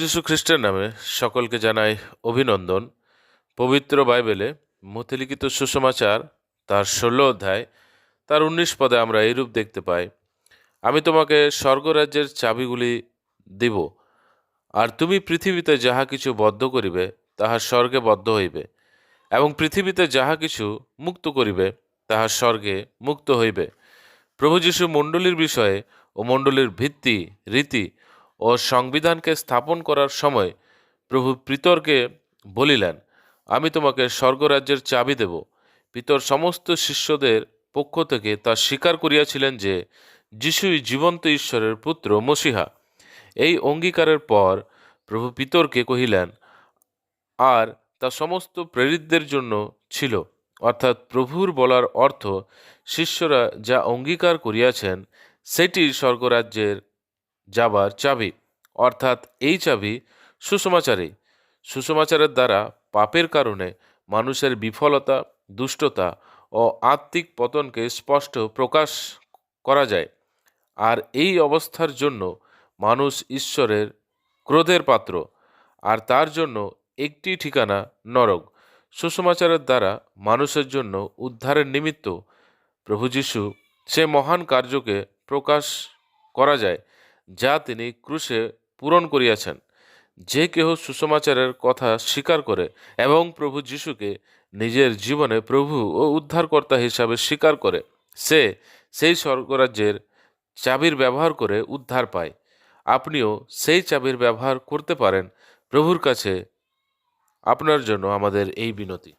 যীশু খ্রিস্টের নামে সকলকে জানাই অভিনন্দন। পবিত্র বাইবেলে মথিলিখিত সুসমাচার তার 16 অধ্যায় তার 19 পদে আমরা এইরূপ দেখতে পাই, আমি তোমাকে স্বর্গরাজ্যের চাবিগুলি দিব, আর তুমি পৃথিবীতে যাহা কিছু বদ্ধ করিবে তাহা স্বর্গে বদ্ধ হইবে, এবং পৃথিবীতে যাহা কিছু মুক্ত করিবে তাহা স্বর্গে মুক্ত হইবে। প্রভু যীশু মণ্ডলীর বিষয়ে ও মণ্ডলীর ভিত্তি, রীতি ও সংবিধানকে স্থাপন করার সময় প্রভু পিতরকে বলিলেন, আমি তোমাকে স্বর্গরাজ্যের চাবি দেব। পিতর সমস্ত শিষ্যদের পক্ষ থেকে তা স্বীকার করিয়াছিলেন যে যিশুই জীবন্ত ঈশ্বরের পুত্র মসিহা। এই অঙ্গীকারের পর প্রভু পিতরকে কহিলেন, আর তা সমস্ত প্রেরিতদের জন্য ছিল, অর্থাৎ প্রভুর বলার অর্থ, শিষ্যরা যা অঙ্গীকার করিয়াছেন সেটি স্বর্গরাজ্যের যাবার চাবি, অর্থাৎ এই চাবি সুসমাচারই। সুসমাচারের দ্বারা পাপের কারণে মানুষের বিফলতা, দুষ্টতা ও আত্মিক পতনকে স্পষ্ট প্রকাশ করা যায়। আর এই অবস্থার জন্য মানুষ ঈশ্বরের ক্রোধের পাত্র, আর তার জন্য একটি ঠিকানা নরক। সুসমাচারের দ্বারা মানুষের জন্য উদ্ধারের নিমিত্ত প্রভু যীশু সে মহান কার্যকে প্রকাশ করা যায় যা তিনি ক্রুশে পূরণ করিয়াছেন। যে কেহ সুসমাচারের কথা স্বীকার করে এবং প্রভু যীশুকে নিজের জীবনে প্রভু ও উদ্ধারকর্তা হিসাবে স্বীকার করে, সে সেই স্বর্গরাজ্যের চাবির ব্যবহার করে উদ্ধার পায়। আপনিও সেই চাবির ব্যবহার করতে পারেন। প্রভুর কাছে আপনার জন্য আমাদের এই বিনতি।